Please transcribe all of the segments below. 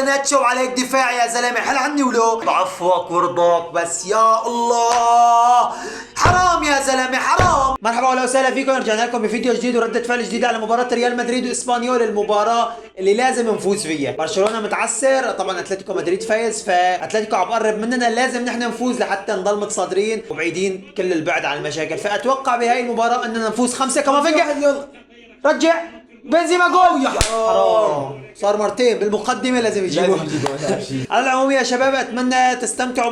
ناتشو وعليك دفاع يا زلمه، حل عني ولو بعفوك ورضاك بس يا الله. حرام يا زلمه حرام. مرحبا واهلا وسهلا فيكم، رجعنا لكم بفيديو جديد وردة فعل جديدة على مباراة ريال مدريد واسبانيول، المباراة اللي لازم نفوز فيها. برشلونة متعثر، طبعا اتلتيكو مدريد فايز، فاتلتيكو عم بقرب مننا، لازم نحن نفوز لحتى نضل متصدرين وبعيدين كل البعد عن المشاكل. فاتوقع بهاي المباراة اننا نفوز 5. كامافينجا يلا رجع بنزيما جول. يا حرام صار مرتين بالمقدمة لازم يجيبوا. على العموم يا شباب اتمنى تستمتعوا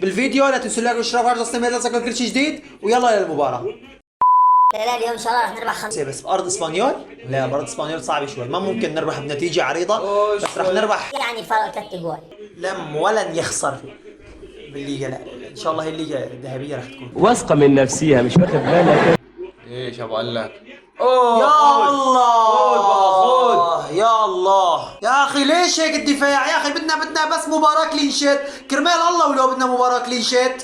بالفيديو، لا تنسوا لايك واشتراك وعرض الصميم لتصلكم كل شيء جديد، ويلا للمباراة. لا اليوم ان شاء الله رح نربح 5. بس بارض اسبانيول؟ لا بارض اسبانيول صعب شوي، ما ممكن نربح بنتيجة عريضة، بس رح نربح يعني فرق 3 جوال. لم ولن يخسر بالليغا. لا ان شاء الله هي الليغا الذهبية رح تكون واثقة من نفسها، مش واخد بالك. ايش ابو قال لك؟ يا الله يا الله يا اخي، ليش هيك الدفاع يا اخي؟ بدنا بس مباراة كلين شيت، كرمال الله ولو بدنا مباراة كلين شيت.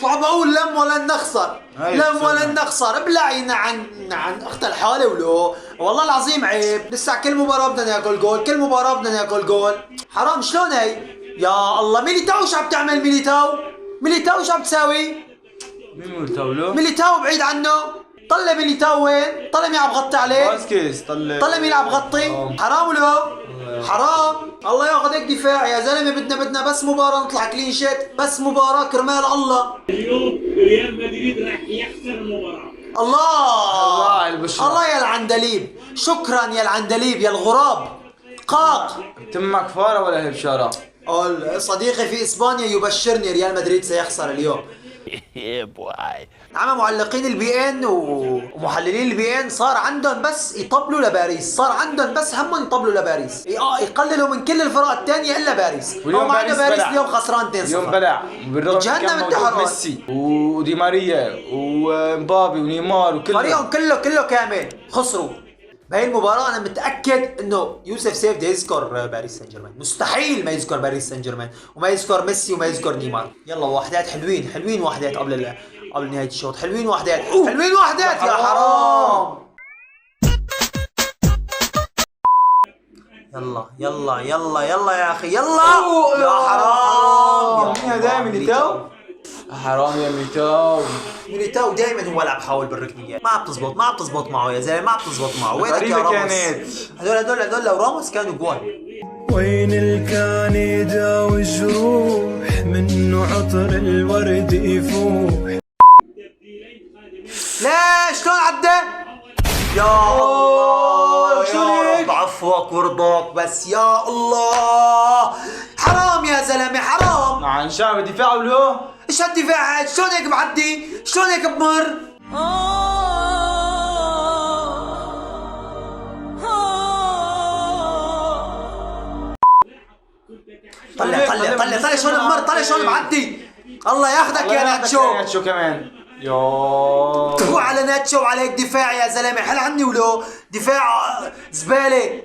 وعم بقول لم ولن نخسر، لم ولن نخسر. ابلعينا عن اخت الحالة ولو والله العظيم عيب. لسه كل مباراة بدنا ناكل جول، كل مباراة بدنا ناكل جول. حرام شلون هي؟ يا الله ميليتاو شو عم تعمل؟ ميليتاو شو عم تساوي؟ مين ميليتاو له؟ ميليتاو بعيد عنه. طلع ميليتاو وين؟ طلع مين عم بغطي عليه؟ فاسكيز طلع مين عم بغطي؟ حرام ولو؟ حرام. الله ياخذ هيك دفاع يا زلمه. بدنا بس مباراه نطلع كلين شيت، بس مباراه كرمال الله. اليوم ريال مدريد راح يخسر المباراه. الله يا العندليب، شكرا يا العندليب يا الغراب. قاق تمك فاره ولا هي بشاره؟ صديقي في اسبانيا يبشرني ريال مدريد سيخسر اليوم. نعم معلقين البي ان ومحللين البي ان صار عندهم بس يطبلوا لباريس، صار عندهم بس همهم يطبلوا لباريس، يقللوا من كل الفرق الثانيه الا باريس. واليوم باريس اليوم خسران 2-0. اليوم بلع بالرغم جهنم انتحروا. ميسي ودي ماريا ومبابي ونيمار وكل فريقهم كله كامل خسروا بهي المباراة. أنا متأكد إنه يوسف سيف بده يذكر باريس سان جيرمان، مستحيل ما يذكر باريس سان جيرمان وما يذكر ميسي وما يذكر نيمار. يلا واحدات حلوين واحدات قبل نهاية الشوط، حلوين واحدات يا حرام. يلا يا أخي يلا. يا حرام. مين هذا ميليتاو؟ حرام يا ميليتاو دائما هو اللي عم بحاول بالركنيات، ما عم تزبط معه يا زلمه، ما عم تزبط معه. وينك يا راموس؟ هذول لو راموس كانوا جوال. وين الكان يداوي جروح منه عطر الورد يفوح. ليش شلون عدى؟ يا الله يا رب عفوك ورضاك بس يا الله. حرام يا زلمه حرام. عن شعب الدفاع له. ايش هالدفاع هاد؟ شلون هيك بعدي؟ شلون هيك بمر؟ طلع شلون بمر، طلع شلون بعدي. الله ياخذك يا ناتشو كمان. يا وعلى ناتشو وعليك دفاع يا زلمه، حل عني ولو دفاع زباله.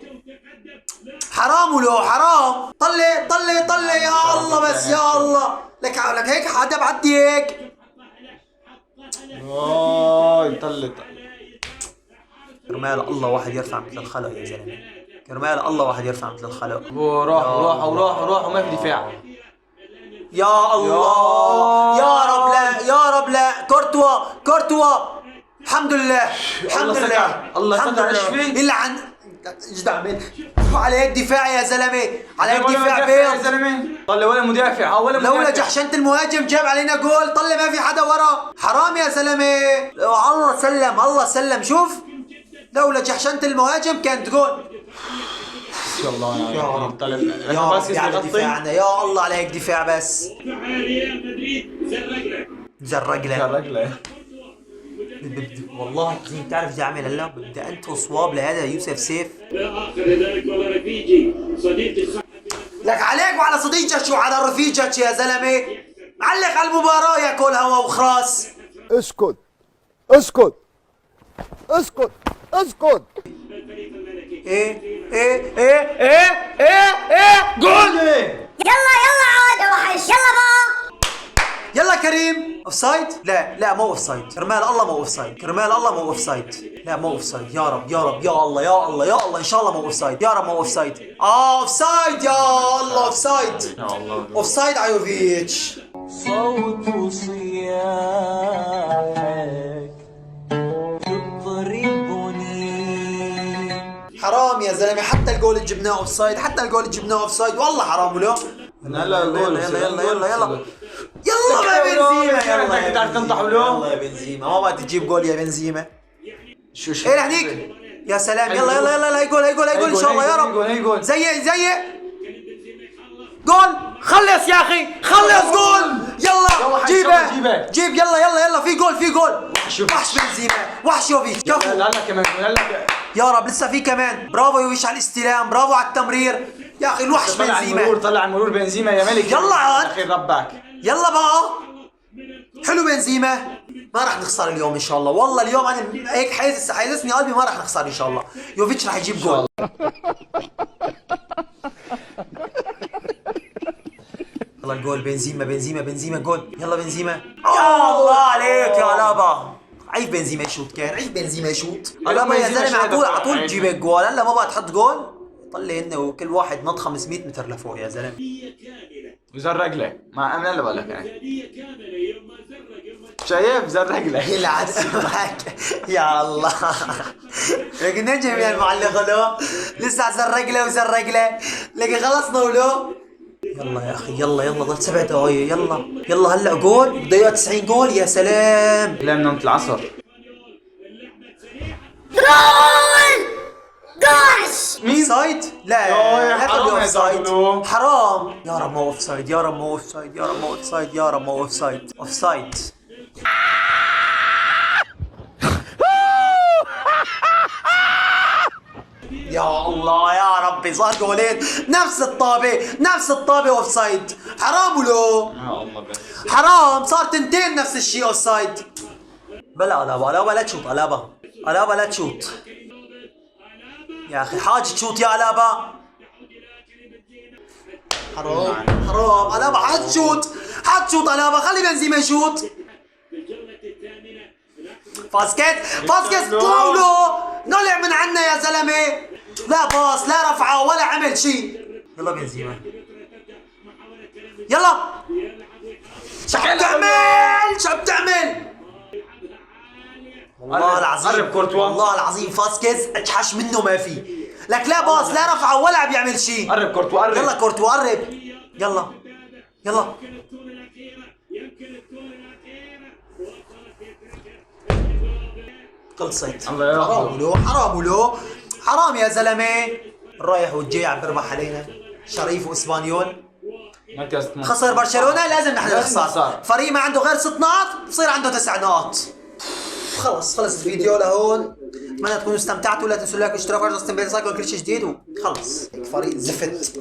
حرام ولو حرام. طلع يا الله بس يا الله. لك هيك حدا بعدي هيك. طلع كرمال الله واحد يرفع مثل الخلق يا زلمه، كرمال الله واحد يرفع مثل الخلق. راح وما في دفاع. يا الله يا رب لا. كورتوا الحمد لله الله فتح يشفي. الا عن جدع من عليك دفاع يا زلمه، عليك دفاع بيض. طلع ولا مدافع ولا مدافع. لولا جحشنت المهاجم جاب علينا جول. طلع ما في حدا ورا. حرام يا زلمه. الله سلم. شوف لولا جحشنت المهاجم كانت جول. يا الله يا رب على دفاعنا. يا الله عليك دفاع بس. ريال مدريد زرق له والله العظيم. تعرف بدي اعمل هلا؟ بدي انتو صواب لهذا يوسف سيف. لا اخر ذلك ولا رفيجي صديقي. لك عليك وعلى صديقك وعلى رفيجك يا زلمه. علق على المباراه يا كل هوا وخراس. اسكت ايه جول. يلا عاد وحش يلا بقى. يلا كريم. اوفسايد؟ لا مو اوفسايد. كرمال الله مو اوفسايد. لا مو اوفسايد. يا رب يا الله الله ان شاء الله مو اوف سايد، يا رب مو اوف سايد. اوف سايد يا الله، اوف سايد يا الله. اوف سايد على يوفيتش. صوت صياحك يضربني. حرام يا زلمه، حتى الجول اللي جبناه اوف سايد، حتى الجول اللي جبناه اوف سايد، والله حرام ولو. هلا جول. يلا يلا يلا يلا يلا يا بنزيما، يلا بدك تعرف تنطح ولو. يلا يا بنزيما، ما بدك تجيب جول يا بنزيما. شو ايه لهنيك يا سلام، يلا يلا يلا، هي جول هي جول هي جول ان شاء الله يا رب. زي جول، خلص يا اخي خلص، جول يلا جيبه جيب، يلا يلا يلا، في جول في جول. وحش بنزيما، وحش يوفيتش، كفو. هلا كمان هلا. يا رب لسه في كمان. برافو يوفيتش على الاستلام، برافو على التمرير يا اخي. الوحش بنزيما، طلع المرور بنزيما يا ملك. يلا عاد. اخي ربك. يلا بقى، حلو بنزيما. ما راح نخسر اليوم ان شاء الله، والله اليوم انا هيك حاسسني قلبي ما راح نخسر ان شاء الله. يوفيتش راح يجيب جول. يلا الجول، بنزيما بنزيما بنزيما، جول يلا بنزيما. يا الله عليك يا لابا، عيب بنزيما يشوت، كان عيب بنزيما يشوت. لابا يا زلمه على طول تجيب الجول، هلا ما بقى تحط جول. طلع هن وكل واحد نط 500 متر لفوق يا زلمه. وزر رجله ما امن الا بقول لك يعني. شايف زر رجله. يلعن معك يا الله. لكن نجم يا المعلق له لسه زر رجله وزر رجله، لكن خلصنا ولو. يلا يا اخي يلا يلا، ضل 7 دقايق. يلا يلا هلا جول، بده 90 جول. يا سلام، لا من العصر. جول جوش. مين سايد؟ لا يا لا حرام تقول يا اوف سايد، زلمة. حرام. يا رب مو اوف سايد، يا رب مو اوف سايد، يا رب مو اوف سايد، يا رب مو اوف سايد. اوف سايد. يا الله يا ربي، صار جولين نفس الطابه اوف سايد. حرام ولو، يا الله بس. حرام، صار تنتين نفس الشيء اوف سايد. بلا ألابا لا تشوت، ألابا لا تشوت يا اخي. حاج تشوت يا ألابا، حرام ألابا، حاج تشوت ألابا، خلي بنزيما يشوت. فاسكيز طلعوا له، نلع من عنا يا زلمه. لا باص لا رفعه ولا عمل شيء. يلا بنزيما يلا. شو بتعمل والله العظيم، والله العظيم فاسكيز اجحش منه ما في. لك لا باص لا رفعه ولا عم يعمل شيء. قرب كورتوا قرب. يلا كورتوا قرب، يلا يلا. خلصت. حرام يا زلمه. الرايح والجاي عم بربح علينا. شريف واسبانيول. مركز خسر برشلونه، لازم نحن لازم نخسر. نخسر. فريق ما عنده غير 6 نقاط بصير عنده 9 نقاط. خلص الفيديو لهون. اتمنى تكونوا استمتعتوا. لا تنسوا اللايك والاشتراك واشتراك وكل شيء جديد. وخلص فريق زفت.